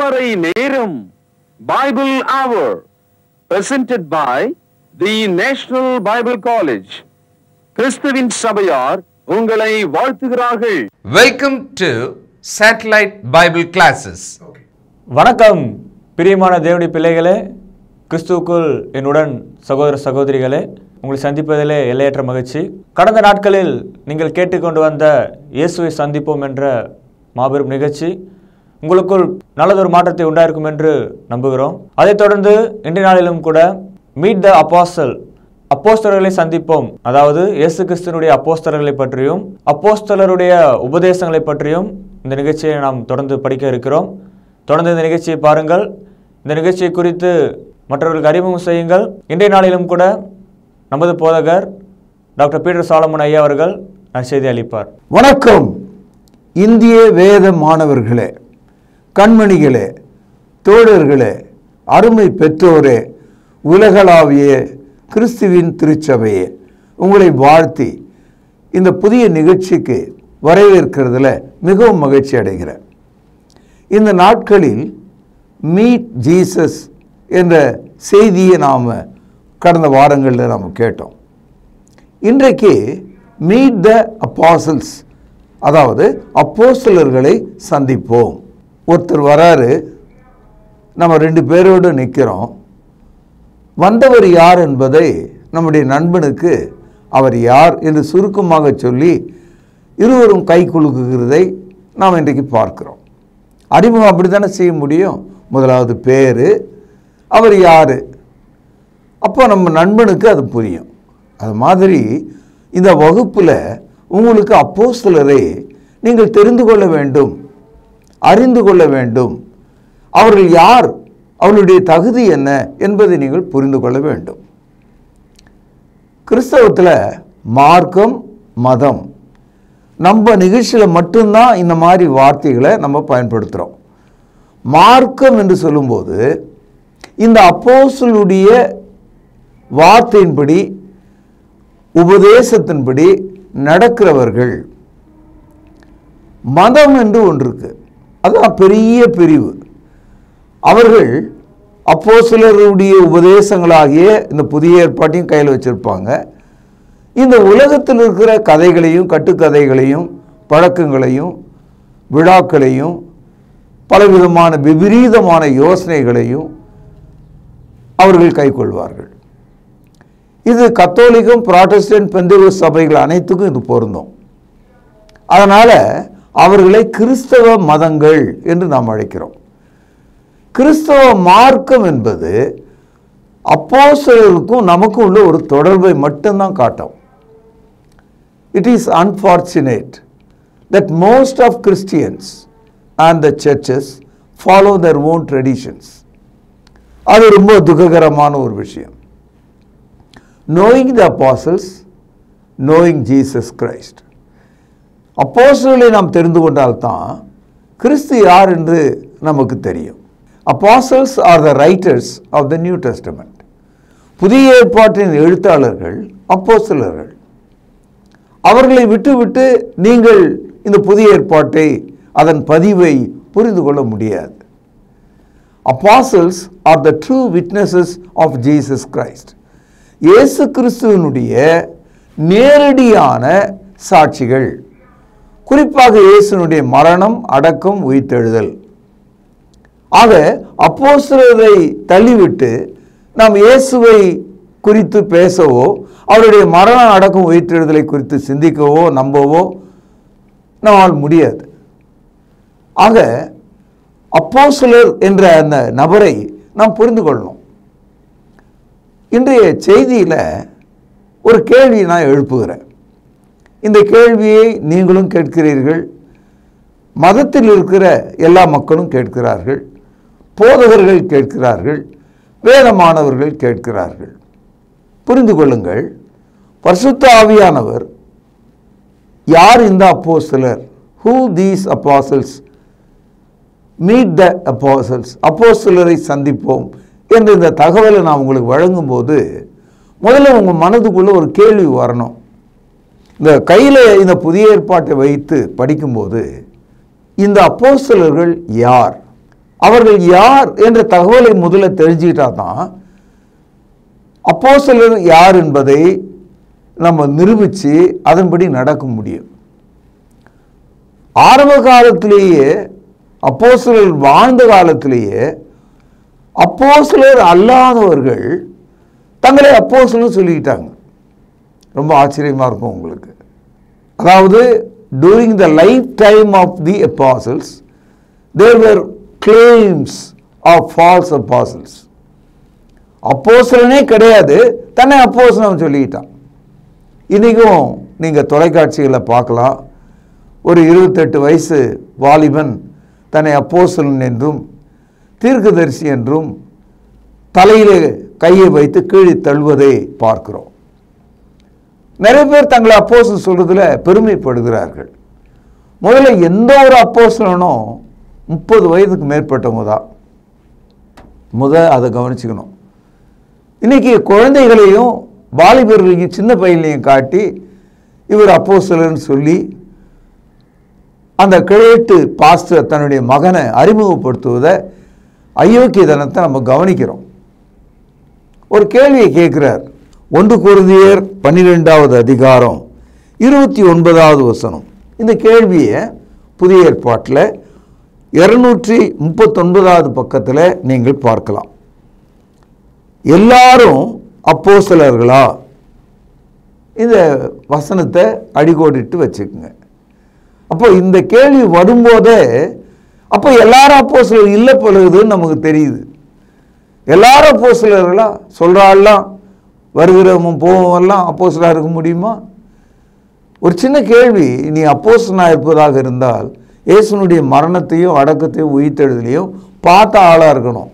திருமறை நேரம் Bible Hour presented by the National Bible College. கிறிஸ்துவின் சபையார் உங்களை வாழ்த்துகிறார்கள். Welcome to Satellite Bible Classes. வணக்கம் பிரியமான தேவனுடைய பிள்ளைகளே, கிறிஸ்துவுக்குள் என்னுடன் சகோதர சகோதரிகளே, உங்களை சந்திப்பதிலே எல்லையற்ற மகிழ்ச்சி. கடந்த நாட்களில் நீங்கள் கேட்டுக்கொண்டு வந்த இயேசுவை சந்திப்போம் என்ற மாபெரும் நிகழ்ச்சி உங்களுக்குள் நல்லதொரு மாற்றத்தை உண்டாயிருக்கும் என்று நம்புகிறோம். அதைத் தொடர்ந்து இன்றைய நாளிலும் கூட மீட் த அப்போஸ்தல், அப்போஸ்தலர்களை சந்திப்போம், அதாவது இயேசு கிறிஸ்துவினுடைய அப்போஸ்தலர்களை பற்றியும் அப்போஸ்தலருடைய உபதேசங்களை பற்றியும் இந்த நிகழ்ச்சியை நாம் தொடர்ந்து படிக்க இருக்கிறோம். தொடர்ந்து இந்த நிகழ்ச்சியை பாருங்கள். இந்த நிகழ்ச்சியை குறித்து மற்றவர்களுக்கு அறிமுகம் செய்யுங்கள். இன்றைய நாளிலும் கூட நமது போதகர் டாக்டர் பீட்டர் சாலமன் ஐயா அவர்கள் நற்செய்தி அளிப்பார். வணக்கம் இந்திய வேத மாணவர்களே, கண்மணிகளே, தோழர்களே, அருமை பெற்றோரே, உலகளாவிய கிறிஸ்துவின் திருச்சபையே, உங்களை வாழ்த்தி இந்த புதிய நிகழ்ச்சிக்கு வரவேற்கிறதுல மிகவும் மகிழ்ச்சி அடைகிறேன். இந்த நாட்களில் மீட் ஜீசஸ் என்ற செய்தியை நாம் கடந்த வாரங்களில் நாம் கேட்டோம். இன்றைக்கு மீட் த அப்போஸ்தல்ஸ், அதாவது அப்போஸ்தலர்களை சந்திப்போம். ஒருத்தர் வராரு, நம்ம ரெண்டு பேரோடு நிற்கிறோம். வந்தவர் யார் என்பதை நம்முடைய நண்பனுக்கு அவர் யார் என்று சுருக்கமாக சொல்லி இருவரும் கை குலுக்குகிறதை நாம் இன்றைக்கு பார்க்கிறோம். அறிமுகம் அப்படி தானே செய்ய முடியும். முதலாவது பேர், அவர் யார், அப்போ நம்ம நண்பனுக்கு அது புரியும். அது மாதிரி இந்த வகுப்பில் உங்களுக்கு அப்போஸ்தலரை நீங்கள் தெரிந்து கொள்ள வேண்டும், அறிந்து கொள்ள வேண்டும். அவர்கள் யார், அவர்களுடைய தகுதி என்ன என்பதை நீங்கள் புரிந்து கொள்ள வேண்டும். கிறிஸ்தவத்தில் மார்க்கம், மதம், நம்ம நிகழ்ச்சியில் மட்டும்தான் இந்த மாதிரி வார்த்தைகளை நம்ம பயன்படுத்துகிறோம். மார்க்கம் என்று சொல்லும்போது இந்த அப்போஸ்தலருடைய வார்த்தையின்படி, உபதேசத்தின்படி நடக்கிறவர்கள். மதம் என்று ஒன்று இருக்கு, அதுதான் பெரிய பிரிவு. அவர்கள் அப்போஸ்தலருடைய உபதேசங்களாகிய இந்த புதிய ஏற்பாட்டையும் கையில் வச்சிருப்பாங்க. இந்த உலகத்தில் இருக்கிற கதைகளையும் கட்டுக்கதைகளையும் பழக்கங்களையும் விழாக்களையும் பலவிதமான விபரீதமான யோசனைகளையும் அவர்கள் கைக்கொள்வார்கள். இது கத்தோலிக்கம், புராட்டஸ்டன்ட், பெந்தேகோஸ்து சபைகள் அனைத்துக்கும் இது பொருந்தும். அதனால் அவர்களை கிறிஸ்தவ மதங்கள் என்று நாம் அழைக்கிறோம். கிறிஸ்தவ மார்க்கம் என்பது அப்போஸ்தலருக்கும் நமக்கும் உள்ள ஒரு தொடர்பை மட்டும்தான் காட்டும். It is unfortunate that most of Christians and the churches follow their own traditions. அது ரொம்ப துக்ககரமான ஒரு விஷயம். Knowing the apostles, knowing Jesus Christ. அப்போஸ்தலர்களை நாம் தெரிந்து கொண்டால்தான் கிறிஸ்து யார் என்று நமக்கு தெரியும். Apostles are the writers of the New Testament. புதிய ஏற்பாட்டின் எழுத்தாளர்கள் அப்போஸ்தலர்கள். அவர்களை விட்டுவிட்டு நீங்கள் இந்த புதிய ஏற்பாட்டை, அதன் பதிவை புரிந்து கொள்ள முடியாது. Apostles are the true witnesses of Jesus Christ. இயேசு கிறிஸ்துவினுடைய நேரடியான சாட்சிகள். குறிப்பாக இயேசுனுடைய மரணம், அடக்கம், உயிர்த்தெழுதல். ஆக அப்போஸ்தலரை தள்ளிவிட்டு நாம் இயேசுவை குறித்து பேசவோ, அவருடைய மரணம், அடக்கம், உயிர்த்தெழுதலை குறித்து சிந்திக்கவோ நம்பவோ நம்மால் முடியாது. ஆக அப்போஸ்தலர் என்ற அந்த நபரை நாம் புரிந்து கொள்ளணும். இன்றைய செய்தியில் ஒரு கேள்வியை நான் எழுப்புகிறேன். இந்த கேள்வியை நீங்களும் கேட்கிறீர்கள், மதத்தில் இருக்கிற எல்லா மக்களும் கேட்கிறார்கள், போதகர்கள் கேட்கிறார்கள், வேதமானவர்கள் கேட்கிறார்கள். புரிந்து கொள்ளுங்கள், பரிசுத்த ஆவியானவர் யார் இந்த அப்போஸ்தலர், who these apostles, meet the apostles, அப்போஸ்தலரை சந்திப்போம் என்ற இந்த தகவலை நான் உங்களுக்கு வழங்கும்போது முதல்ல உங்கள் மனதுக்குள்ள ஒரு கேள்வி வரணும். இந்த கையில் இந்த புதிய ஏற்பாட்டை வைத்து படிக்கும்போது இந்த அப்போஸ்தலர்கள் யார், அவர்கள் யார் என்ற தகவலை முதல்ல தெரிஞ்சுக்கிட்டா தான் அப்போஸ்தலர் யார் என்பதை நம்ம நிரூபித்து அதன்படி நடக்க முடியும். ஆரம்ப காலத்திலேயே அப்போஸ்தலர் வாழ்ந்த காலத்திலேயே அப்போஸ்தலர் அல்லாதவர்கள் தங்களை அப்போஸ்தலர் சொல்லிக்கிட்டாங்க. ரொம்ப ஆச்சரியமாக இருக்கும் உங்களுக்கு. அதாவது during the lifetime of the apostles there were claims of false apostles. அப்போஸ்தலனே கிடையாது, தன்னை அப்போஸ்தலன் சொல்லிக்கிட்டான். இன்றைக்கும் நீங்கள் தொலைக்காட்சிகளில் பார்க்கலாம், ஒரு 28 வயசு வாலிபன் தன்னை அப்போஸ்தலன் என்றும் தீர்க்கதரிசி என்றும் தலையிலே கையை வைத்து கீழே தள்ளுவதை பார்க்கிறோம். நிறைய பேர் தங்களை அப்போஸ்தலன் சொல்றதுல பெருமைப்படுகிறார்கள். முதல்ல எந்த ஒரு அப்போஸ்தலனும் 30 வயதுக்கு மேற்பட்டவங்க தான். அதை கவனிச்சுக்கணும். இன்னைக்கு குழந்தைகளையும் வாலிபர்களையும் சின்ன பையனையும் காட்டி இவர் அப்போஸ்தலர்னு சொல்லி அந்த கிழட்டு பாஸ்டர் தன்னுடைய மகனை அறிமுகப்படுத்துவதை அயோக்கியதனத்தை நம்ம கவனிக்கிறோம். ஒரு கேள்வியை கேட்கிறார். 1 கொரிந்தியர் 12வது அதிகாரம் 29வது வசனம். இந்த கேள்வியை புதிய ஏற்பாட்டில் 239வது பக்கத்தில் நீங்கள் பார்க்கலாம். எல்லாரும் அப்போஸ்தலர்களா? இந்த வசனத்தை அடிக்கோடிட்டு வச்சுக்கோங்க. அப்போ இந்த கேள்வி வரும்போதே அப்போ எல்லாரும் அப்போஸ்தலர் இல்லை போலுதுன்னு நமக்கு தெரியுது. எல்லாரும் அப்போஸ்தலர்களா? சொல்கிறாள்லாம் வருகிறவன் போவெல்லாம் அப்போஸ்தலராக இருக்க முடியுமா? ஒரு சின்ன கேள்வி. நீ அப்போஸ்தலனாக இருப்பதாக இருந்தால் இயேசுனுடைய மரணத்தையும் அடக்கத்தையும் உயிர்த்தெழுதலையும் பார்த்த ஆளாக இருக்கணும்.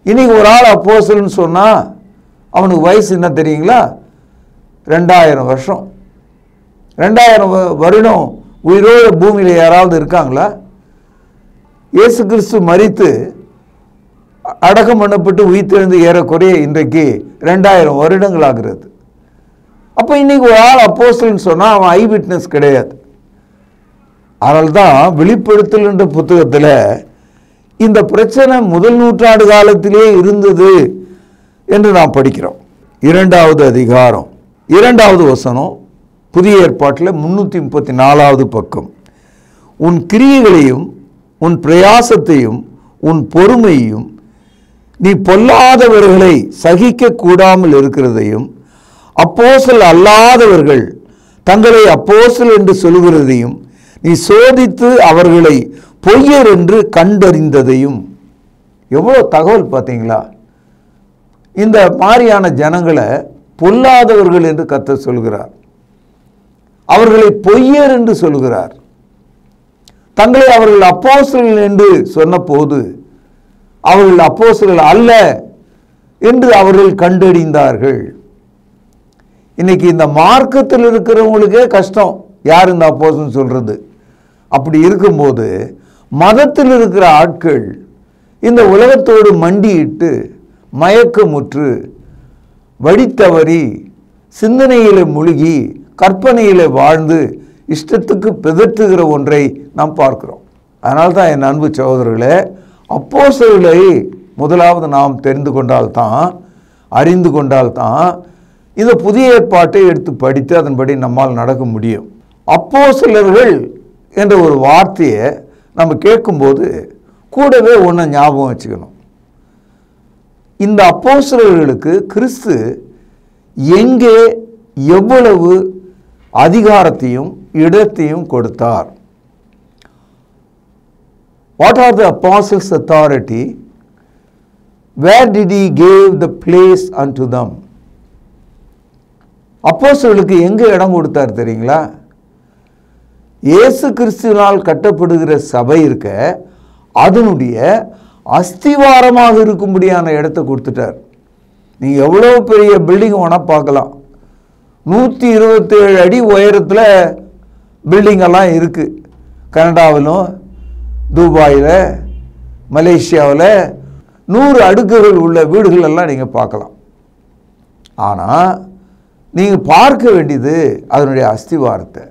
இன்னைக்கு ஒரு ஆள் அப்போஸ்தலன்னு சொன்னால் அவனுக்கு வயசு என்ன தெரியுங்களா? 2000 வருஷம். 2000 வருடம் உயிரோடு பூமியில் யாராவது இருக்காங்களா? இயேசு கிறிஸ்து மரித்து அடக்கம் பண்ணப்பட்டு உயிர்த்தெழுந்து ஏறக்குறைய இன்றைக்கு 2000 வருடங்கள் ஆகிறது. அப்போ இன்னைக்கு ஒரு ஆள் அப்போஸ்தலன்னு சொன்னால் அவன் ஐ விட்னஸ் கிடையாது. அதனால்தான் வெளிப்படுத்தல் என்ற புத்தகத்தில் இந்த பிரச்சனை முதல் நூற்றாண்டு காலத்திலே இருந்தது என்று நாம் படிக்கிறோம். 2வது அதிகாரம் 2வது வசனம் புதிய ஏற்பாட்டில் 334வது பக்கம். உன் கிரியைகளையும் உன் பிரயாசத்தையும் உன் பொறுமையையும் நீ பொல்லாதவர்களை சகிக்க கூடாமல் இருக்கிறதையும் அப்போஸ்தலர் அல்லாதவர்கள் தங்களை அப்போஸ்தலர் என்று சொல்லுகிறதையும் நீ சோதித்து அவர்களை பொய்யர் என்று கண்டறிந்ததையும். எவ்வளோ தகவல் பார்த்தீங்களா? இந்த மாதிரியான ஜனங்களை பொல்லாதவர்கள் என்று கர்த்தர் சொல்கிறார். அவர்களை பொய்யர் என்று சொல்கிறார். தங்களை அவர்கள் அப்போஸ்தலர்கள் என்று சொன்ன போது அவர்கள் அப்போஸ்தலர்கள் அல்ல என்று அவர்கள் கண்டறிந்தார்கள். இன்னைக்கு இந்த மார்க்கத்தில் இருக்கிறவங்களுக்கே கஷ்டம் யார் இந்த அப்போஸ்தலன் சொல்றது. அப்படி இருக்கும்போது மதத்தில் இருக்கிற ஆட்கள் இந்த உலகத்தோடு மண்டியிட்டு மயக்கமுற்று வழித்தவறி சிந்தனையில மூழ்கி கற்பனையில வாழ்ந்து இஷ்டத்துக்கு பிதற்றுகிற ஒன்றை நாம் பார்க்கிறோம். அதனால்தான் என் அன்பு சகோதரர்களே, அப்போஸ்தலர்களை முதலாவது நாம் தெரிந்து கொண்டால்தான், அறிந்து கொண்டால்தான் இந்த புதிய ஏற்பாட்டை எடுத்து படித்து அதன்படி நம்மால் நடக்க முடியும். அப்போஸ்தலர்கள் என்ற ஒரு வார்த்தையை நம்ம கேட்கும்போது கூடவே ஒன்று ஞாபகம் வச்சுக்கணும். இந்த அப்போஸ்தலர்களுக்கு கிறிஸ்து எங்கே எவ்வளவு அதிகாரத்தையும் இடத்தையும் கொடுத்தார்? What are the apostles' authority? Where did he give the place unto them? அப்போஸ்தலர்களுக்கு எங்கே இடம் கொடுத்தார் தெரியுங்களா? இயேசு கிறிஸ்துவினால் கட்டப்படுகிற சபை இருக்க அதனுடைய அஸ்திவாரமாக இருக்கும்படியான இடத்தை கொடுத்துட்டார். நீங்கள் எவ்வளோ பெரிய பில்டிங் வேணால் பார்க்கலாம். 127 அடி உயரத்தில் பில்டிங்கெல்லாம் இருக்குது. கனடாவிலும் துபாயில் மலேசியாவில் 100 அடுக்குகள் உள்ள வீடுகள் எல்லாம் நீங்கள் பார்க்கலாம். ஆனால் நீங்கள் பார்க்க வேண்டியது அதனுடைய அஸ்திவாரத்தை.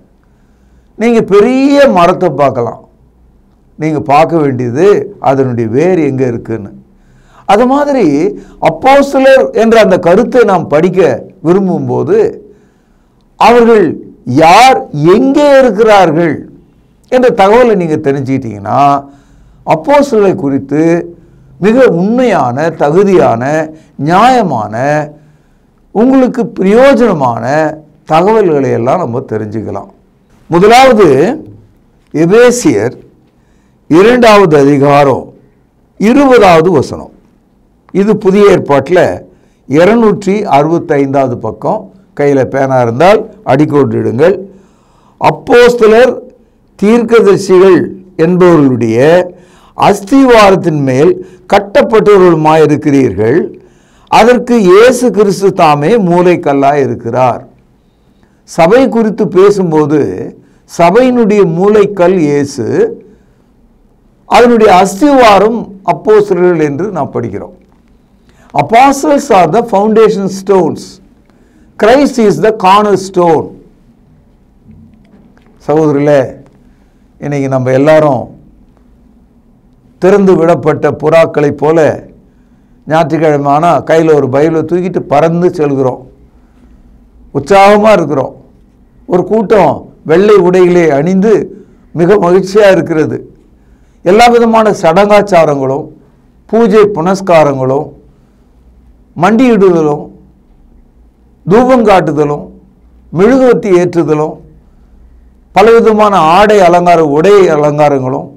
நீங்கள் பெரிய மரத்தை பார்க்கலாம், நீங்கள் பார்க்க வேண்டியது அதனுடைய வேர் எங்கே இருக்குன்னு. அது மாதிரி அப்போஸ்தலர் என்ற அந்த கருத்தை நாம் படிக்க விரும்பும்போது அவர்கள் யார், எங்கே இருக்கிறார்கள் என்ற தகவலை நீங்கள் தெரிஞ்சுக்கிட்டீங்கன்னா அப்போஸ்தலரை குறித்து மிக உண்மையான, தகுதியான, நியாயமான, உங்களுக்கு பிரயோஜனமான தகவல்களை எல்லாம் நம்ம தெரிஞ்சுக்கலாம். முதலாவது எபேசியர் 2வது அதிகாரம் 20வது வசனம். இது புதிய ஏற்பாட்டில் 265வது பக்கம். கையில் பேனா இருந்தால் அடிக்கோடிடுங்கள். அப்போஸ்தலர் தீர்க்கதரிசிகள் என்பவர்களுடைய அஸ்திவாரத்தின் மேல் கட்டப்பட்டவர்களுமாயிருக்கிறீர்கள், அதற்கு இயேசு கிறிஸ்து தாமே மூலைக்கல்லாய் இருக்கிறார். சபை குறித்து பேசும்போது சபையினுடைய மூலைக்கல் இயேசு, அதனுடைய அஸ்திவாரம் அப்போஸ்தலர்கள் என்று நாம் படிக்கிறோம். Apostles are the foundation stones. Christ is the cornerstone. சகோதரர்களே, இன்னைக்கு நம்ம எல்லாரும் திறந்து விடப்பட்ட புறாக்களைப் போல ஞாயிற்றுக்கிழமை ஆனால் கையில் ஒரு பைபிளை தூக்கிட்டு பறந்து செல்கிறோம், உற்சாகமாக இருக்கிறோம். ஒரு கூட்டம் வெள்ளை உடைகளை அணிந்து மிக மகிழ்ச்சியாக இருக்கிறது. எல்லா விதமான சடங்காச்சாரங்களும், பூஜை புனஸ்காரங்களும், மண்டியிடுதலும், தூபம் காட்டுதலும், மெழுகுவர்த்தி ஏற்றுதலும், பலவிதமான ஆடை அலங்கார உடை அலங்காரங்களும்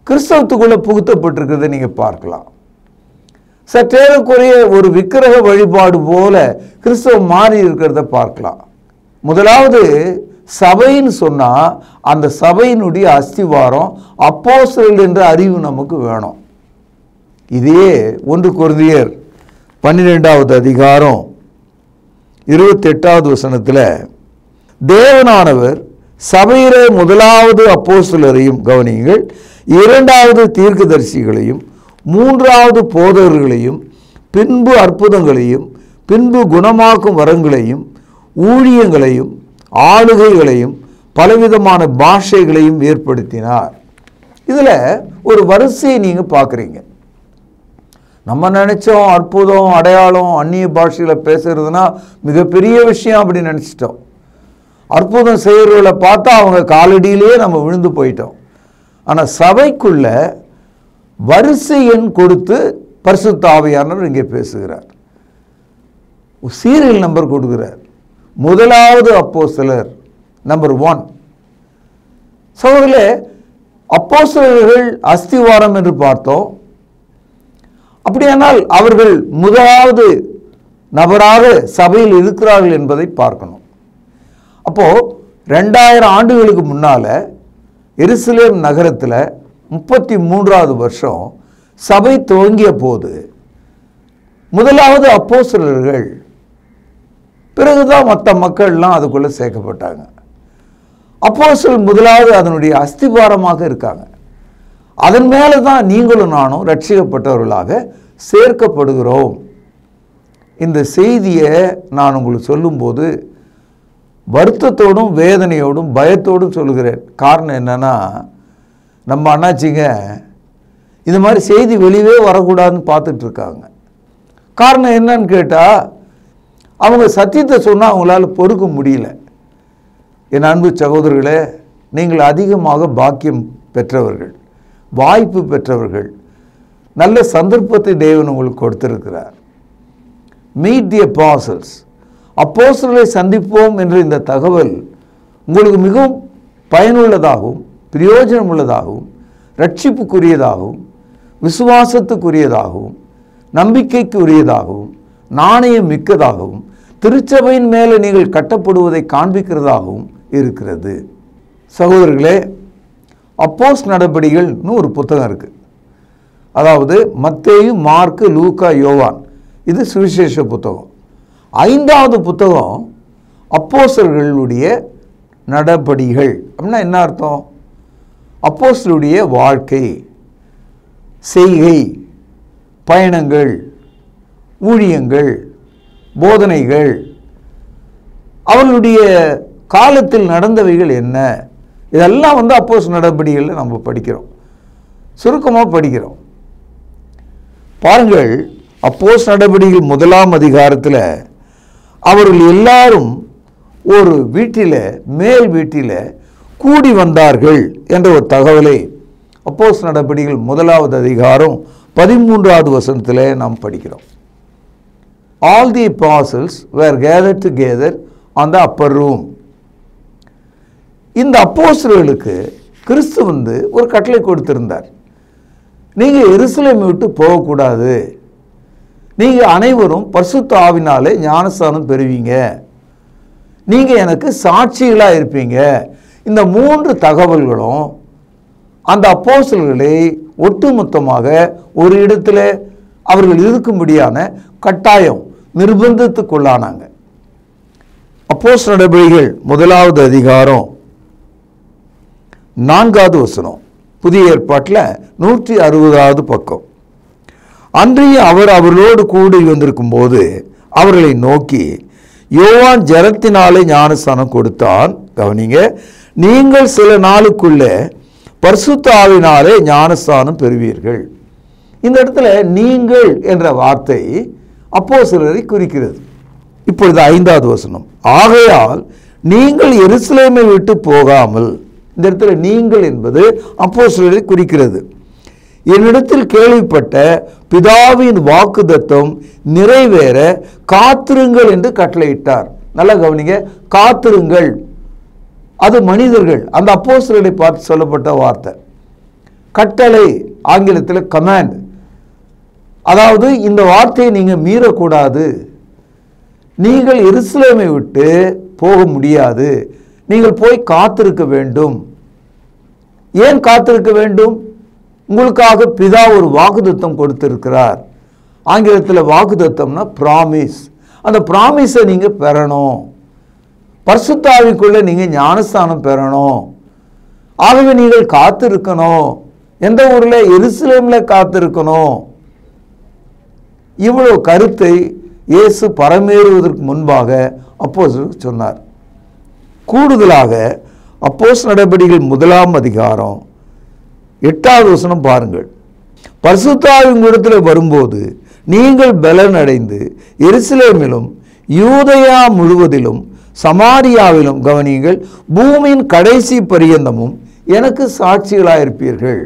கிறிஸ்தவத்துக்குள்ளே புகுத்தப்பட்டிருக்கிறத நீங்கள் பார்க்கலாம். சற்றேறக்குறைய ஒரு விக்கிரக வழிபாடு போல கிறிஸ்தவம் மாறி இருக்கிறத பார்க்கலாம். முதலாவது சபைன்னு சொன்னால் அந்த சபையினுடைய அஸ்திவாரம் அப்போஸ்தலர்கள் என்ற அறிவு நமக்கு வேணும். இதே 1 கொரிந்தியர் 12வது அதிகாரம் 28வது வசனத்தில் தேவனானவர் சபையிலே முதலாவது அப்போஸ்தலரையும் கவனியுங்கள், 2வது தீர்க்கதரிசிகளையும், 3வது போதகர்களையும், பின்பு அற்புதங்களையும், பின்பு குணமாக்கும் வரங்களையும், ஊழியங்களையும், ஆளுகைகளையும், பலவிதமான பாஷைகளையும் ஏற்படுத்தினார். இதில் ஒரு வரிசையை நீங்கள் பார்க்குறீங்க. நம்ம நினச்சோம் அற்புதம், அடையாளம், அந்நிய பாஷையில் பேசுகிறதுனா மிகப்பெரிய விஷயம் அப்படின்னு நினச்சிட்டோம். அற்புதம் செய்கிறவர்களை பார்த்தா அவங்க காலடியிலேயே நம்ம விழுந்து போயிட்டோம். ஆனால் சபைக்குள்ள வரிசை எண் கொடுத்து பரிசுத்த ஆவியானவர் இங்கே பேசுகிறார். சீரியல் நம்பர் கொடுக்கிறார். முதலாவது அப்போஸ்தலர் நம்பர் 1. சகோதரர்களே, அப்போஸ்தலர்கள் அஸ்திவாரம் என்று பார்த்தோம். அப்படியானால் அவர்கள் முதலாவது நபராக சபையில் இருக்கிறார்கள் என்பதை பார்க்கணும். அப்போ 2000 ஆண்டுகளுக்கு முன்னால எருசலேம் நகரத்தில் 33வது வருஷம் சபை துவங்கிய போது முதலாவது அப்போஸ்தலர்கள், பிறகுதான் மற்ற மக்கள்லாம் அதுக்குள்ளே சேர்க்கப்பட்டாங்க. அப்போஸ்தலர் முதலாவது அதனுடைய அஸ்திவாரமாக இருக்காங்க. அதன் மேலே தான் நீங்களும் நானும் ரட்சிக்கப்பட்டவர்களாக சேர்க்கப்படுகிறோம். இந்த செய்தியை நான் உங்களுக்கு சொல்லும்போது வருத்தத்தோடும் வேதனையோடும் பயத்தோடும் சொல்கிறேன். காரணம் என்னன்னா, நம்ம அண்ணாச்சிங்க இந்த மாதிரி செய்தி வெளியே வரக்கூடாதுன்னு பார்த்துட்டு இருக்காங்க. காரணம் என்னன்னு கேட்டால், அவங்க சத்தியத்தை சொன்னால் அவங்களால பொறுக்க முடியல. என் அன்பு சகோதரர்களே, நீங்கள் அதிகமாக பாக்கியம் பெற்றவர்கள், வாய்ப்பு பெற்றவர்கள், நல்ல சந்தர்ப்பத்தை தேவன் உங்களுக்கு கொடுத்திருக்கிறார். மீட் தி அப்போஸ்டல்ஸ், அப்போஸ்தலரை சந்திப்போம் என்ற இந்த தகவல் உங்களுக்கு மிகவும் பயனுள்ளதாகவும் பிரயோஜனம் உள்ளதாகவும் ரட்சிப்புக்குரியதாகவும் விசுவாசத்துக்குரியதாகவும் நம்பிக்கைக்குரியதாகவும் நாணயம் மிக்கதாகவும் திருச்சபையின் மேலே நீங்கள் கட்டப்படுவதை காண்பிக்கிறதாகவும் இருக்கிறது. சகோதரர்களே, அப்போஸ்தலர் நடபடிகள்னு ஒரு புத்தகம் இருக்குது. அதாவது மத்தேயு, மார்க்கு, லூக்கா, யோவான், இது சுவிசேஷ புத்தகம். 5வது புத்தகம் அப்போஸ்தலர்களுடைய நடபடிகள். அப்படின்னா என்ன அர்த்தம்? அப்போஸ்தலருடைய வாழ்க்கை, செய்கை, பயணங்கள், ஊழியங்கள், போதனைகள், அவர்களுடைய காலத்தில் நடந்தவைகள் என்ன இதெல்லாம் அப்போஸ்தலர் நடபடிகளில் நம்ம படிக்கிறோம், சுருக்கமாக படிக்கிறோம். பாருங்கள், அப்போஸ்தலர் நடபடிகள் 1ஆம் அதிகாரத்தில் அவர்கள் எல்லாரும் ஒரு வீட்டில், மேல் வீட்டில் கூடி வந்தார்கள் என்ற ஒரு தகவலை அப்போஸ்தலர் நடபடிகள் 1ஆவது அதிகாரம் 13வது வசனத்தில் நாம் படிக்கிறோம். All the apostles were gathered together on the upper room. இந்த அப்போஸ்தலர்களுக்கு கிறிஸ்து ஒரு கட்டளை கொடுத்திருந்தார். நீங்கள் எருசலேமை விட்டு போகக்கூடாது, நீங்கள் அனைவரும் பரிசுத்த ஆவினாலே ஞானஸ்நானம் பெறுவீங்க, நீங்கள் எனக்கு சாட்சிகளாக இருப்பீங்க. இந்த 3 தகவல்களும் அந்த அப்போஸ்தலர்களை ஒட்டுமொத்தமாக ஒரு இடத்துல அவர்கள் இருக்கும்படியான கட்டாயம் நிர்பந்தத்துக்குள்ளானாங்க. அப்போஸ்தலர் நடபடிகள் 1ஆவது அதிகாரம் 4வது வசனம், புதிய ஏற்பாட்டில் 160வது பக்கம். அன்றைய அவர் அவர்களோடு கூடி வந்திருக்கும் போது அவர்களை நோக்கி, யோவான் ஜலத்தினாலே ஞானஸ்நானம் கொடுத்தான், கவனிங்க, நீங்கள் சில நாளுக்குள்ளே பரிசுத்த ஆவியினாலே ஞானஸ்நானம் பெறுவீர்கள். இந்த இடத்துல நீங்கள் என்ற வார்த்தை அப்போஸ்தலரை குறிக்கிறது. இப்பொழுது 5வது வசனம், ஆகையால் நீங்கள் எருசலேமை விட்டு போகாமல், இந்த இடத்துல நீங்கள் என்பது அப்போஸ்தலரை குறிக்கிறது, என்னிடத்தில் கேள்விப்பட்ட பிதாவின் வாக்குத்தத்தம் நிறைவேற காத்திருங்கள் என்று கட்டளையிட்டார். நல்லா கவனிங்க, காத்திருங்கள். அது மனிதர்கள், அந்த அப்போஸ்தலரை பார்த்து சொல்லப்பட்ட வார்த்தை. கட்டளை ஆங்கிலத்தில் கமாண்ட். அதாவது இந்த வார்த்தையை நீங்கள் மீறக்கூடாது, நீங்கள் எருசலேமை விட்டு போக முடியாது, நீங்கள் போய் காத்திருக்க வேண்டும். ஏன் காத்திருக்க வேண்டும்? உங்களுக்காக பிதா ஒரு வாக்குத்தத்தம் கொடுத்திருக்கிறார். ஆங்கிலத்தில் வாக்குத்தத்தம்னா ப்ராமிஸ். அந்த ப்ராமிஸை நீங்கள் பெறணும். பரிசுத்த ஆவிக்குள்ள நீங்கள் ஞானஸ்நானம் பெறணும். ஆகவே நீங்கள் காத்திருக்கணும். எந்த ஊரில்? எருசலேமில் காத்திருக்கணும். இவ்வளவு கருத்தை இயேசு பரமேறுவதற்கு முன்பாக அப்போஸ்தலருக்கு சொன்னார். கூடுதலாக அப்போஸ்தலர் நடபடிகள் 1ஆம் அதிகாரம் 8வது வசனம் பாருங்கள், பரிசுத்த ஆவி உங்களிடத்தில் வரும்போது நீங்கள் பலன் அடைந்து எருசலேமிலும் யூதேயா முழுவதிலும் சமாரியாவிலும், கவனியுங்கள், பூமியின் கடைசி பரியந்தமும் எனக்கு சாட்சிகளாயிருப்பீர்கள்.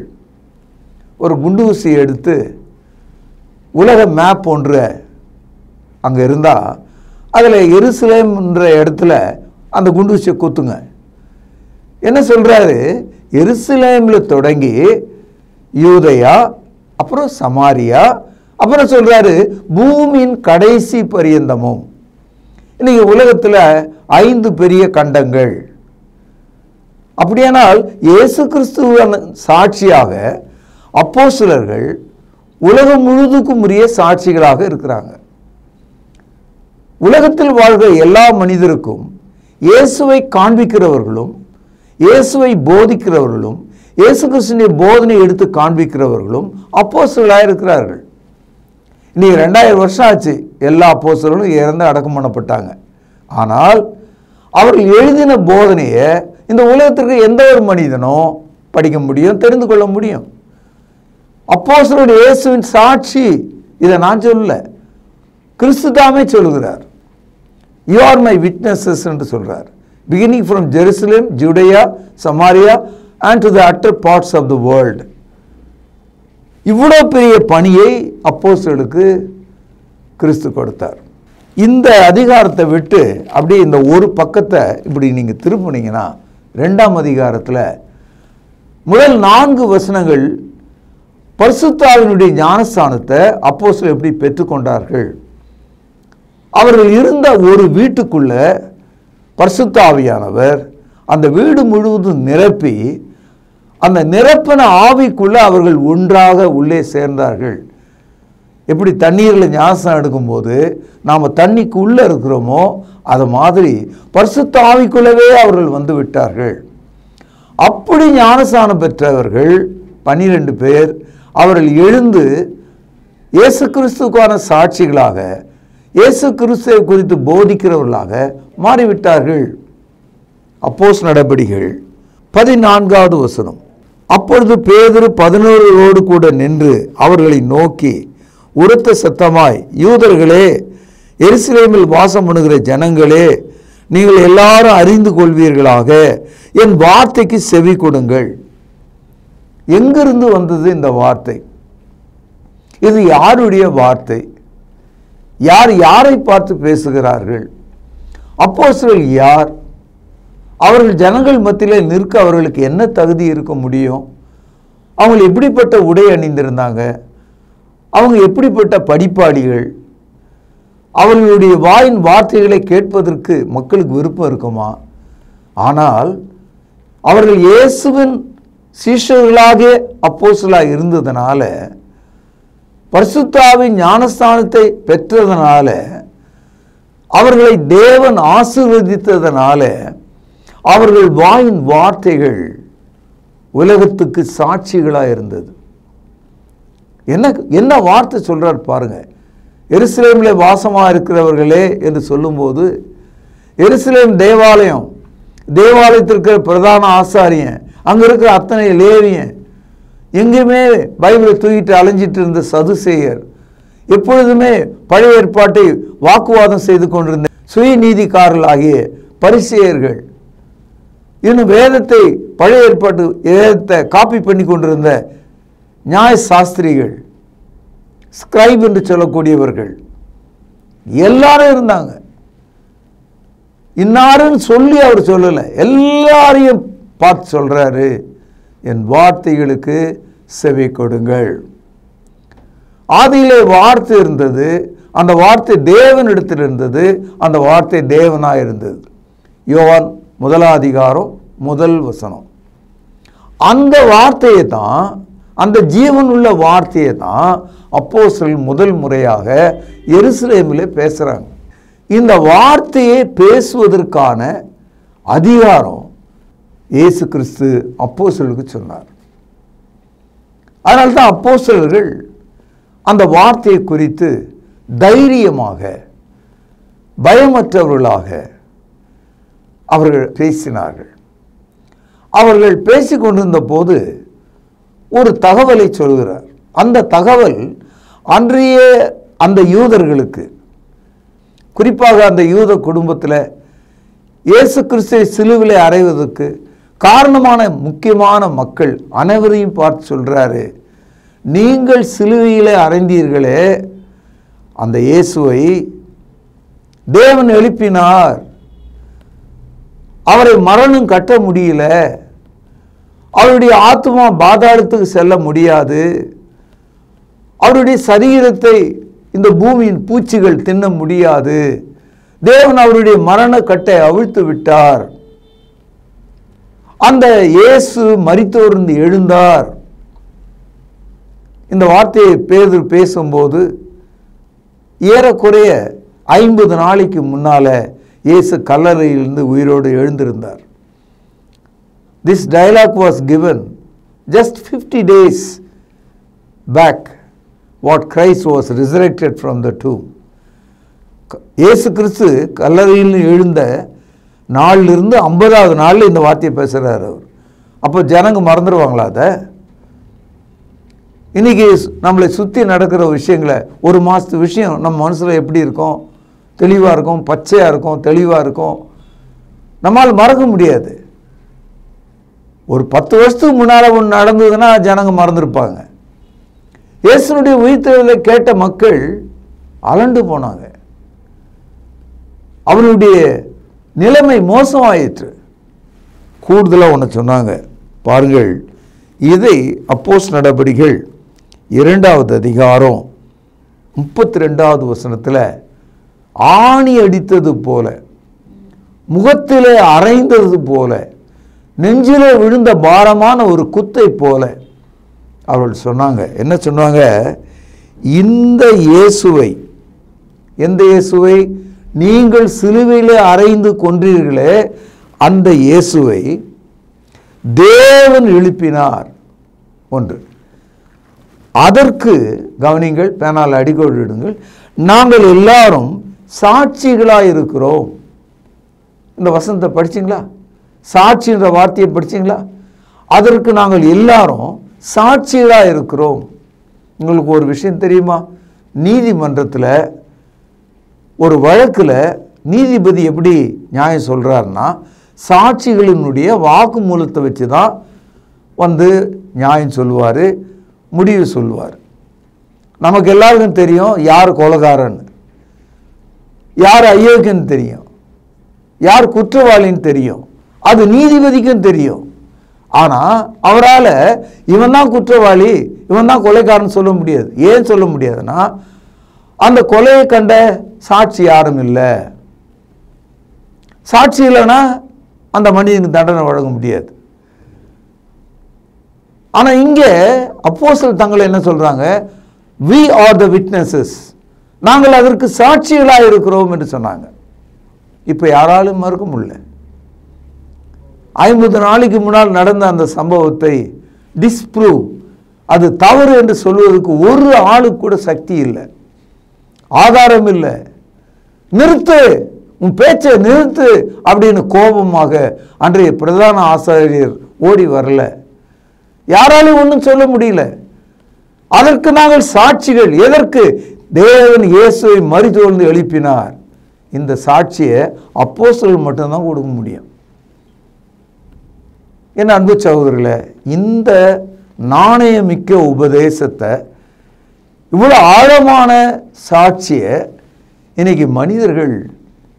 ஒரு குண்டு ஊசி எடுத்து உலக மேப் ஒன்று அங்கே இருந்தால் அதில் எருசலேம் என்ற இடத்துல அந்த குண்டு ஊசியை குத்துங்க. என்ன சொல்கிறாரு? எருசலேமில் தொடங்கி யூதேயா, அப்புறம் சமாரியா, அப்புறம் சொல்கிறாரு பூமியின் கடைசி பரியந்தமும். இன்னைக்கு உலகத்தில் 5 பெரிய கண்டங்கள். அப்படியானால் இயேசு கிறிஸ்துவின் சாட்சியாக அப்போஸ்தலர்கள் உலகம் முழுதுக்கும் உரிய சாட்சிகளாக இருக்கிறாங்க. உலகத்தில் வாழ்கிற எல்லா மனிதருக்கும் இயேசுவை காண்பிக்கிறவர்களும், இயேசுவை போதிக்கிறவர்களும், இயேசு கிறிஸ்துவின் போதனை எடுத்து காண்பிக்கிறவர்களும் அப்போஸ்தலர்களாக இருக்கிறார்கள். இன்னைக்கு 2000 வருஷம் ஆச்சு, எல்லா அப்போஸ்தலர்களும் இறந்து அடக்கம் பண்ணப்பட்டாங்க. ஆனால் அவர்கள் எழுதின போதனையை இந்த உலகத்திற்கு எந்த ஒரு மனிதனும் படிக்க முடியும், தெரிந்து கொள்ள முடியும். அப்போஸ்தலருடைய இயேசுவின் சாட்சி, இதை நான் சொல்லல, கிறிஸ்து தாமே சொல்லுகிறார். யூ ஆர் மை விட்னஸஸ் என்று சொல்றார். Beginning from Jerusalem, Judea, Samaria and to the utter parts of the world. இவ்வளோ பெரிய பணியை அப்போஸ்தலருக்கு கிறிஸ்து கொடுத்தார். இந்த அதிகாரத்தை விட்டு அப்படியே இந்த ஒரு பக்கத்தை இப்படி நீங்கள் திரும்பினீங்கன்னா 2ஆம் அதிகாரத்தில் முதல் 4 வசனங்கள் பரிசுத்த ஆவியினுடைய ஞானஸ்நானத்தை அப்போஸ்தலர் எப்படி பெற்றுக்கொண்டார்கள். அவர்கள் இருந்த ஒரு வீட்டுக்குள்ள பரிசுத்த ஆவியானவர் அந்த வீடு முழுவதும் நிரப்பி, அந்த நிரப்பின ஆவிக்குள்ள அவர்கள் ஒன்றாக உள்ளே சேர்ந்தார்கள். எப்படி தண்ணீரில் ஞானஸ்நானம் எடுக்கும்போது நாம் தண்ணிக்கு உள்ளே இருக்கிறோமோ அது மாதிரி பரிசுத்த ஆவிக்குள்ளவே அவர்கள் வந்து விட்டார்கள். அப்படி ஞானஸ்நானம் பெற்றவர்கள் 12 பேர் அவர்கள் எழுந்து இயேசு கிறிஸ்துவுக்கான சாட்சிகளாக, இயேசு கிறிஸ்துவை குறித்து போதிக்கிறவர்களாக மாறிவிட்டார்கள். அப்போஸ்தலர் நடபடிகள் 14வது வசனம். அப்பொழுது பேதுரு 11 கூட நின்று அவர்களை நோக்கி உரத்த சத்தமாய், யூதர்களே, எருசலேமில் வாசம் பண்ணுகிற ஜனங்களே, நீங்கள் எல்லாரும் அறிந்து கொள்வீர்களாக, என் வார்த்தைக்கு செவி கொடுங்கள். எங்கிருந்து வந்தது இந்த வார்த்தை? இது யாருடைய வார்த்தை? யார் யாரை பார்த்து பேசுகிறார்கள்? அப்போஸ்தலர்கள் யார்? அவர்கள் ஜனங்கள் மத்தியிலே நிற்க அவர்களுக்கு என்ன தகுதி இருக்க முடியும்? அவங்க எப்படிப்பட்ட உடை அணிந்திருந்தாங்க? அவங்க எப்படிப்பட்ட படிப்பாளிகள்? அவர்களுடைய வாயின் வார்த்தைகளை கேட்பதற்கு மக்களுக்கு விருப்பம் இருக்குமா? ஆனால் அவர்கள் இயேசுவின் சீஷர்களாக அப்போஸ்தலராக இருந்ததனால, பரிசுத்த ஆவியின் ஞானஸ்தானத்தை பெற்றதனால, அவர்களை தேவன் ஆசீர்வதித்ததனால, அவர்கள் வாயின் வார்த்தைகள் உலகத்துக்கு சாட்சிகளாக இருந்தது. என்ன வார்த்தை சொல்றார் பாருங்க. எருசலேமிலே வாசமாக இருக்கிறவர்களே என்று சொல்லும்போது, எருசலேம் தேவாலயம், தேவாலயத்திற்கு பிரதான ஆசாரியன், அங்கே இருக்கிற அத்தனை லேவியன், எங்கேயுமே பைபிளை தூக்கிட்டு அலைஞ்சிட்டு இருந்த சதுசேயர், எப்பொழுதுமே பழைய ஏற்பாட்டை வாக்குவாதம் செய்து கொண்டிருந்த சுயநீதிக்காரர்களாகிய பரிசேயர்கள், இன்னும் வேதத்தை, பழைய ஏற்பாட்டு வேதத்தை காப்பி பண்ணி கொண்டிருந்த நியாய சாஸ்திரிகள், ஸ்கிரைப் என்று சொல்லக்கூடியவர்கள் எல்லாரும் இருந்தாங்க. இன்னாருன்னு சொல்லி அவர் சொல்லலை, எல்லாரையும் பார்த்து சொல்றாரு, என் வார்த்தைகளுக்கு செவி கொடுங்கள். ஆதியிலே வார்த்தை இருந்தது, அந்த வார்த்தை தேவனிடத்தில் இருந்தது, அந்த வார்த்தை தேவனாய் இருந்தது. யோவான் 1 அதிகாரம் 1 வசனம். அந்த வார்த்தையை தான், அந்த ஜீவன் உள்ள வார்த்தையை தான் அப்போஸ்தலர்கள் முதல் முறையாக எருசலேமிலே பேசுறாங்க. இந்த வார்த்தையை பேசுவதற்கான அதிகாரம் இயேசு கிறிஸ்து அப்போஸ்தலர்களுக்கு சொன்னார். அதனால தான் அப்போஸ்தலர்கள் அந்த வார்த்தையை குறித்து தைரியமாக, பயமற்றவர்களாக அவர்கள் பேசினார்கள். அவர்கள் பேசிக்கொண்டிருந்த போது ஒரு தகவலை சொல்கிறார். அந்த தகவல் அன்றைய அந்த யூதர்களுக்கு, குறிப்பாக அந்த யூத குடும்பத்தில் இயேசு கிறிஸ்துவை சிலுவிலே அறைவதற்கு காரணமான முக்கியமான மக்கள் அனைவரையும் பார்த்து சொல்றாரு, நீங்கள் சிலுவையிலே அறைந்தீர்களே அந்த இயேசுவை தேவன் எழுப்பினார், அவரை மரணம் கட்ட முடியல, அவருடைய ஆத்மா பாதாளத்துக்கு செல்ல முடியாது, அவருடைய சரீரத்தை இந்த பூமியின் பூச்சிகள் தின்ன முடியாது, தேவன் அவருடைய மரண கட்டை அவிழ்த்து விட்டார், அந்த இயேசு மரித்தோர்ந்து எழுந்தார். இந்த வார்த்தையை பேதுரு பேசும்போது ஏறக்குறைய 50 நாளைக்கு முன்னால இயேசு கல்லறையிலிருந்து உயிரோடு எழுந்திருந்தார். This dialogue was given just 50 days back, what Christ was resurrected from the tomb. இயேசு கிறிஸ்து கல்லறையில் எழுந்த நாளிலிருந்து 50வது நாளில் இந்த வார்த்தையை பேசுகிறார் அவர். அப்போ ஜனங்க மறந்துடுவாங்களா? அதை இன்னைக்கு நம்மளை சுற்றி நடக்கிற விஷயங்களை, ஒரு மாதத்து விஷயம் நம்ம மனசில் எப்படி இருக்கும்? தெளிவாக இருக்கும், பச்சையாக இருக்கும், தெளிவாக இருக்கும், நம்மால் மறக்க முடியாது. ஒரு 10 வருஷத்துக்கு முன்னால் ஒன்று நடந்ததுன்னா ஜனங்க மறந்துருப்பாங்க. இயேசுனுடைய உயிர்த்தெழுதலை கேட்ட மக்கள் அலண்டு போனாங்க. அவருடைய நிலைமை மோசமாயிற்று. கூடுதலாக ஒன்று சொன்னாங்க பாருங்கள். இதை அப்போஸ்தலர் நடபடிகள் 2வது அதிகாரம் 32வது வசனத்தில் ஆணி அடித்தது போல, முகத்திலே அரைந்தது போல, நெஞ்சிலே விழுந்த பாரமான ஒரு குத்தை போல அவர்கள் சொன்னாங்க. என்ன சொன்னாங்க? இந்த இயேசுவை, எந்த இயேசுவை நீங்கள் சிலுவையிலே அறைந்து கொன்றீர்களே அந்த இயேசுவை தேவன் எழுப்பினார். ஒன்று. அதற்கு கவனிங்கள், பேனால் அடிக்கோடிடுங்கள், நாங்கள் எல்லாரும் சாட்சிகளாக இருக்கிறோம். இந்த வசனத்தை படிச்சிங்களா? சாட்சின்ற வார்த்தையை படிச்சீங்களா? அதற்கு நாங்கள் எல்லாரும் சாட்சிகளாக இருக்கிறோம். உங்களுக்கு ஒரு விஷயம் தெரியுமா? நீதிமன்றத்தில் ஒரு வழக்கில் நீதிபதி எப்படி நியாயம் சொல்கிறாருன்னா, சாட்சிகளினுடைய வாக்குமூலத்தை வச்சு தான் நியாயம் சொல்லுவார், முடிவு சொல்லுவார். நமக்கு எல்லாருக்கும் தெரியும் யார் கொலைகாரன்னு, யார் அயோக்கியன்னு தெரியும், யார் குற்றவாளின்னு தெரியும். அது நீதிபதிக்கும் தெரியும். ஆனால் அவரால் இவன் தான் குற்றவாளி, இவன் தான் கொலைகாரன் சொல்ல முடியாது. ஏன் சொல்ல முடியாதுன்னா, அந்த கொலையை கண்ட சாட்சி யாரும் இல்லை. சாட்சி இல்லைன்னா அந்த மனிதனுக்கு தண்டனை வழங்க முடியாது. ஆனால் இங்கே அப்போஸ்தலர் தங்களை என்ன சொல்றாங்க? we are the witnesses, நாங்கள் அதற்கு சாட்சிகளாக இருக்கிறோம் என்று சொன்னாங்க. இப்போ யாராலும் மறுக்க முடியல. 50 நாளைக்கு முன்னால் நடந்த அந்த சம்பவத்தை டிஸ்ப்ரூவ், அது தவறு என்று சொல்வதற்கு ஒரு ஆளுக்கு கூட சக்தி இல்லை, ஆதாரம் இல்லை. நிறுத்து, உன் பேச்சை நிறுத்து அப்படின்னு கோபமாக அன்றைய பிரதான ஆசாரியர் ஓடி வரல. யாராலும் ஒன்றும் சொல்ல முடியல. அதற்கு நாங்கள் சாட்சிகள். எதற்கு? தேவன் இயேசுவை மரித்தோர்ந்து எழுப்பினார். இந்த சாட்சியை அப்போஸ்தலர்கள் மட்டும்தான் கொடுக்க முடியும். என் அன்பு சகோதரர்களே, இந்த நாணயமிக்க உபதேசத்தை, இவ்வளோ ஆழமான சாட்சியை இன்னைக்கு மனிதர்கள்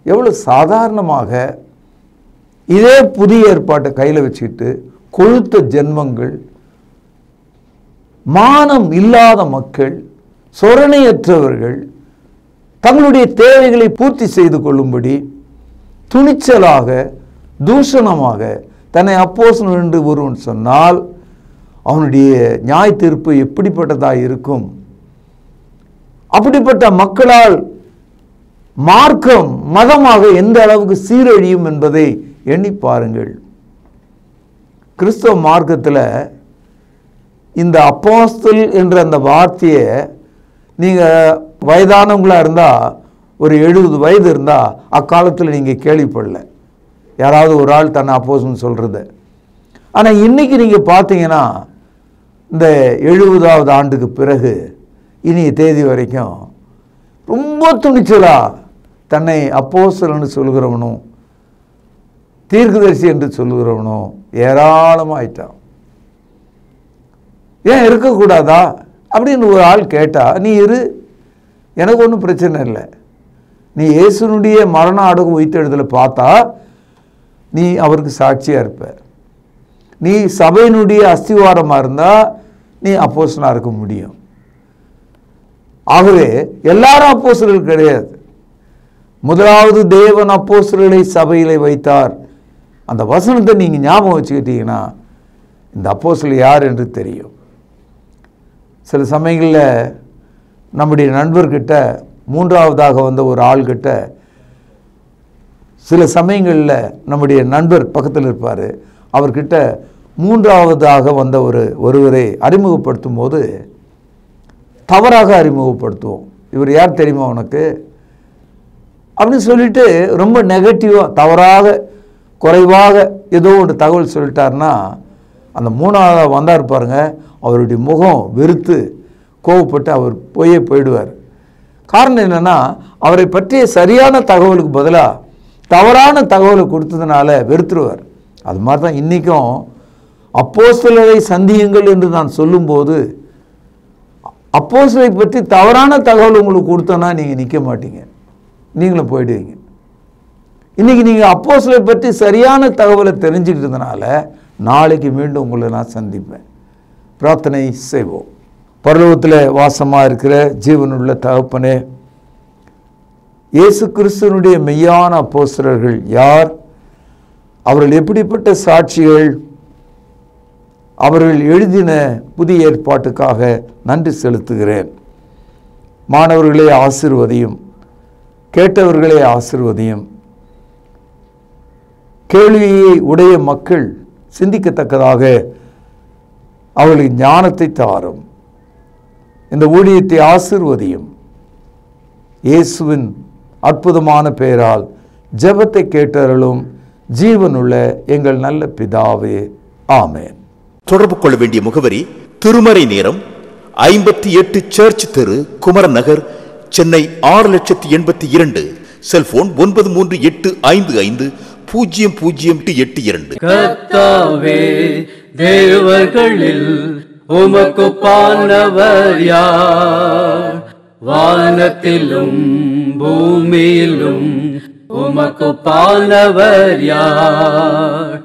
எவ்வளோ சாதாரணமாக இதே புதிய ஏற்பாட்டை கையில் வச்சுக்கிட்டு, கொழுத்த ஜென்மங்கள், மானம் இல்லாத மக்கள், சொரணையற்றவர்கள், தங்களுடைய தேவைகளை பூர்த்தி செய்து கொள்ளும்படி துணிச்சலாக தூஷணமாக தன்னை அப்போஸ்தலன் என்று ஒருவன் சொன்னால் அவனுடைய நியாய தீர்ப்பு எப்படிப்பட்டதாக இருக்கும்? அப்படிப்பட்ட மக்களால் மார்க்கம் மதமாக எந்த அளவுக்கு சீரழியும் என்பதை எண்ணி பாருங்கள். கிறிஸ்தவ மார்க்கத்தில் இந்த அப்போஸ்தல் என்ற அந்த வார்த்தையை நீங்கள் வயதானவங்களாக இருந்தால், ஒரு 70 வயது இருந்தால் அக்காலத்தில் நீங்கள் கேள்விப்படல யாராவது ஒரு ஆள் தன்னை அப்போஸ்தலன் சொல்கிறது. ஆனால் இன்றைக்கி நீங்கள் பார்த்தீங்கன்னா, இந்த 70வது ஆண்டுக்கு பிறகு இனிய தேதி வரைக்கும் ரொம்ப துணிச்சலாக தன்னை அப்போஸ்தலன்னு சொல்கிறவனும் தீர்க்கதரிசி என்று சொல்லுகிறவனும் ஏராளமாயிட்டான். ஏன் இருக்கக்கூடாதா அப்படின்னு ஒரு ஆள் கேட்டால், நீ இரு, எனக்கு ஒன்றும் பிரச்சனை இல்லை. நீ இயேசுனுடைய மரண அடகு உயிர்த்தெழுதலை பார்த்தா நீ அவருக்கு சாட்சியாக இருப்ப. நீ சபையினுடைய அஸ்திவாரமாக இருந்தால் நீ அப்போஸ்தலனாக இருக்க முடியும். ஆகவே எல்லாரும் அப்போஸ்தலர்கள் கிடையாது. முதலாவது தேவன் அப்போஸ்தலர்களை சபையிலே வைத்தார். அந்த வசனத்தை நீங்கள் ஞாபகம் வச்சுக்கிட்டீங்கன்னா இந்த அப்போஸ்தலர் யார் என்று தெரியும். சில சமயங்களில் நம்முடைய நண்பர்கிட்ட, மூன்றாவதாக வந்த ஒரு ஆள்கிட்ட, சில சமயங்களில் நம்முடைய நண்பர் பக்கத்தில் இருப்பார், அவர்கிட்ட மூன்றாவதாக வந்த ஒருவரை அறிமுகப்படுத்தும் போது தவறாக அறிமுகப்படுத்துவோம். இவர் யார் தெரியுமா உனக்கு அப்படின்னு சொல்லிட்டு ரொம்ப நெகட்டிவாக, தவறாக, குறைவாக ஏதோ ஒரு தகவல் சொல்லிட்டாருன்னா, அந்த மூணாவதாக வந்தார் பாருங்க, அவருடைய முகம் வெறுத்து கோவப்பட்டு அவர் போயிடுவார். காரணம் என்னென்னா, அவரை பற்றிய சரியான தகவலுக்கு பதிலாக தவறான தகவலை கொடுத்ததுனால வெறுத்துருவார். அது மாதிரி தான் இன்றைக்கும் அப்போஸ்தலரை சந்தியுங்கள் என்று நான் சொல்லும்போது, அப்போஸ்தலரை பற்றி தவறான தகவல் உங்களுக்கு கொடுத்தோன்னா நீங்கள் நிற்க மாட்டீங்க, நீங்களும் போயிடுவீங்க. இன்றைக்கி நீங்கள் அப்போஸ்தலரை பற்றி சரியான தகவலை தெரிஞ்சுக்கிட்டதுனால நாளைக்கு மீண்டும் உங்களை நான் சந்திப்பேன். பிரார்த்தனை செய்வோம். பரலோகத்தில் வாசமாக இருக்கிற ஜீவனுள்ள தகப்பனே, இயேசு கிறிஸ்துவனுடைய மெய்யான அப்போஸ்தலர்கள் யார்? அவர்கள் எப்படிப்பட்ட சாட்சிகள்? அவர்கள் எழுதின புதிய ஏற்பாட்டுக்காக நன்றி செலுத்துகிறேன். மாணவர்களே ஆசீர்வதியும், கேட்டவர்களே ஆசீர்வதியும். கேள்வியை உடைய மக்கள் சிந்திக்கத்தக்கதாக அவர்களுக்கு ஞானத்தை தாரும். இந்த ஊழியத்தை ஆசீர்வதியும். இயேசுவின் அற்புதமான பெயரால் ஜெபத்தை கேட்டருளும். ஜீவனுள்ள எங்கள் நல்ல பிதாவே, ஆமென். தொடர்பு கொள்ள வேண்டிய முகவரி: திருமறை நேரம், 58 சர்ச் தெரு, குமரன் நகர், சென்னை 6,82,000. செல்போன் 9385500882. கர்த்தாவே, தேவர்களில் உமக்குப்பானவர் யார்? வானத்திலும் பூமியிலும் உமக்குப்பானவர் யார்?